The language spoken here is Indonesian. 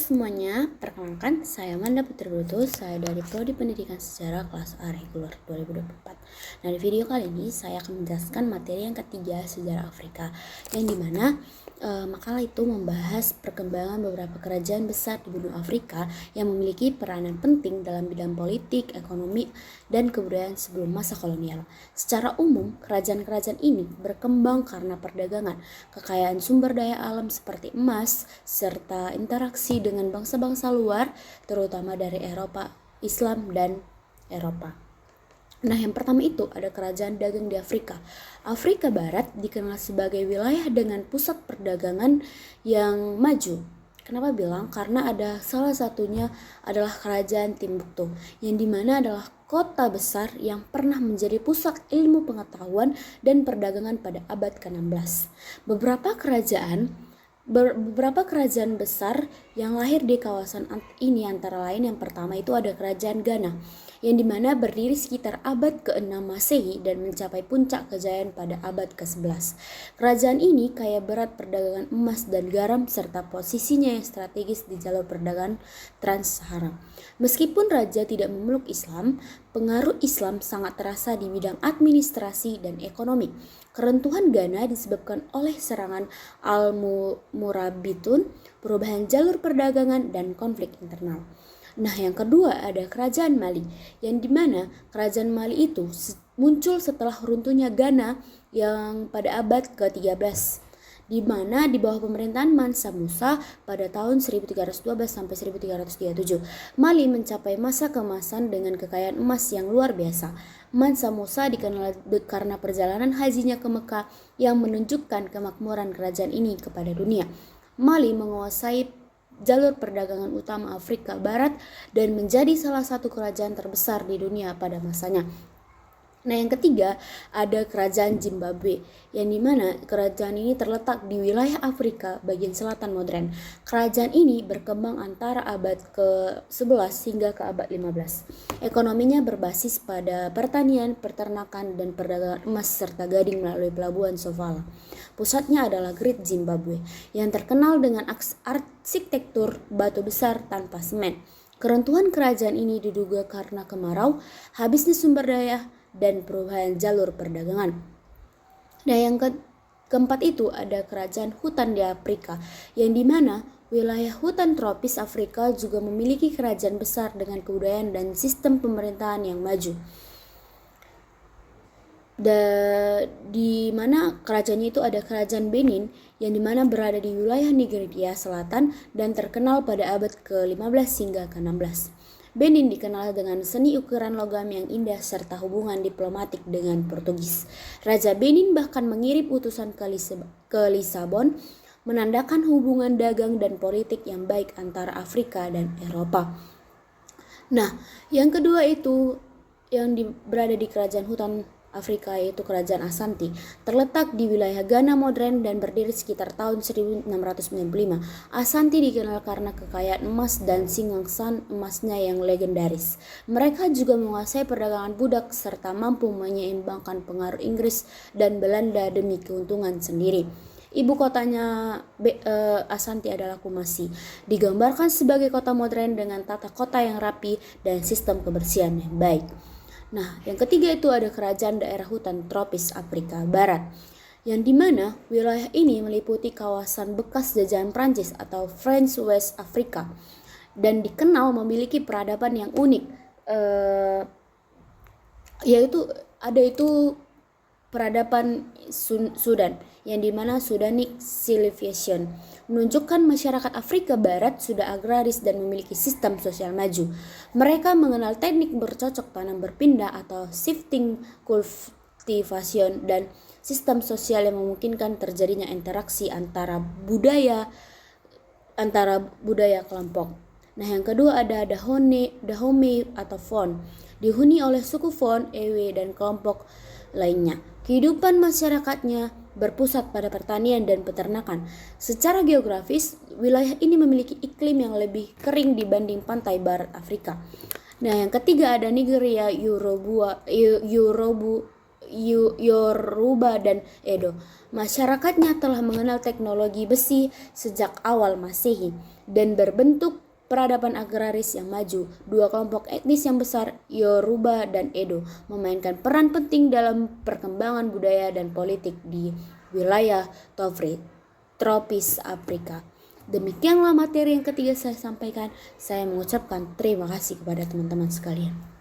semuanya, perkenalkan saya Amanda Putri Brutus, saya dari Prodi Pendidikan Sejarah kelas A reguler 2024. Nah, di video kali ini saya akan menjelaskan materi yang ketiga, sejarah Afrika, yang dimana makalah itu membahas perkembangan beberapa kerajaan besar di benua Afrika yang memiliki peranan penting dalam bidang politik, ekonomi, dan kebudayaan sebelum masa kolonial. Secara umum, kerajaan-kerajaan ini berkembang karena perdagangan, kekayaan sumber daya alam seperti emas, serta interaksi dengan bangsa-bangsa luar, terutama dari Eropa, Islam, dan Eropa. Nah, yang pertama itu ada kerajaan dagang di Afrika. Afrika Barat dikenal sebagai wilayah dengan pusat perdagangan yang maju. Kenapa bilang? Karena ada salah satunya adalah kerajaan Timbuktu, yang dimana adalah kota besar yang pernah menjadi pusat ilmu pengetahuan dan perdagangan pada abad ke-16. Beberapa kerajaan besar yang lahir di kawasan ini antara lain yang pertama itu ada kerajaan Ghana, yang dimana berdiri sekitar abad ke-6 Masehi dan mencapai puncak kejayaan pada abad ke-11. Kerajaan ini kaya berat perdagangan emas dan garam serta posisinya yang strategis di jalur perdagangan Trans-Sahara. Meskipun raja tidak memeluk Islam, pengaruh Islam sangat terasa di bidang administrasi dan ekonomi. Keruntuhan Ghana disebabkan oleh serangan Al-Murabitun, perubahan jalur perdagangan, dan konflik internal. Nah, yang kedua ada kerajaan Mali, yang dimana kerajaan Mali itu muncul setelah runtuhnya Ghana yang pada abad ke-13, di mana di bawah pemerintahan Mansa Musa pada tahun 1312 sampai 1337. Mali mencapai masa keemasan dengan kekayaan emas yang luar biasa. Mansa Musa dikenal karena perjalanan hajinya ke Mekah yang menunjukkan kemakmuran kerajaan ini kepada dunia. Mali menguasai jalur perdagangan utama Afrika Barat dan menjadi salah satu kerajaan terbesar di dunia pada masanya. Nah, yang ketiga ada kerajaan Zimbabwe, yang dimana kerajaan ini terletak di wilayah Afrika bagian selatan modern. Kerajaan ini berkembang antara abad ke-11 hingga ke abad 15. Ekonominya berbasis pada pertanian, peternakan, dan perdagangan emas serta gading melalui pelabuhan Sofala. Pusatnya adalah Great Zimbabwe, yang terkenal dengan arsitektur batu besar tanpa semen. Keruntuhan kerajaan ini diduga karena kemarau, habisnya sumber daya, dan perubahan jalur perdagangan. Nah, yang keempat itu ada kerajaan hutan di Afrika, yang dimana wilayah hutan tropis Afrika juga memiliki kerajaan besar dengan kebudayaan dan sistem pemerintahan yang maju. Di mana kerajaannya itu ada kerajaan Benin, yang dimana berada di wilayah Nigeria Selatan dan terkenal pada abad ke-15 hingga ke-16. Benin dikenal dengan seni ukiran logam yang indah serta hubungan diplomatik dengan Portugis. Raja Benin bahkan mengirim utusan ke Lisabon, menandakan hubungan dagang dan politik yang baik antara Afrika dan Eropa. Nah, yang kedua itu yang berada di kerajaan hutan Afrika yaitu kerajaan Ashanti, terletak di wilayah Ghana modern dan berdiri sekitar tahun 1695. Ashanti dikenal karena kekayaan emas dan singgasan emasnya yang legendaris. Mereka juga menguasai perdagangan budak serta mampu menyeimbangkan pengaruh Inggris dan Belanda demi keuntungan sendiri. Ibu kotanya Ashanti adalah Kumasi, digambarkan sebagai kota modern dengan tata kota yang rapi dan sistem kebersihan yang baik. Nah, yang ketiga itu ada kerajaan daerah hutan tropis Afrika Barat, yang dimana wilayah ini meliputi kawasan bekas jajahan Prancis atau French West Africa dan dikenal memiliki peradaban yang unik, yaitu peradaban Sudan, yang dimana Sudanic Civilization menunjukkan masyarakat Afrika Barat sudah agraris dan memiliki sistem sosial maju. Mereka mengenal teknik bercocok tanam berpindah atau shifting cultivation dan sistem sosial yang memungkinkan terjadinya interaksi antara budaya kelompok. Nah, yang kedua ada Dahomey atau Fon, dihuni oleh suku Fon, Ewe, dan kelompok lainnya. Kehidupan masyarakatnya berpusat pada pertanian dan peternakan. Secara geografis, wilayah ini memiliki iklim yang lebih kering dibanding pantai barat Afrika. Nah, yang ketiga ada Nigeria Yoruba dan Edo. Masyarakatnya telah mengenal teknologi besi sejak awal Masehi dan berbentuk peradaban agraris yang maju. Dua kelompok etnis yang besar, Yoruba dan Edo, memainkan peran penting dalam perkembangan budaya dan politik di wilayah tropis Afrika. Demikianlah materi yang ketiga saya sampaikan. Saya mengucapkan terima kasih kepada teman-teman sekalian.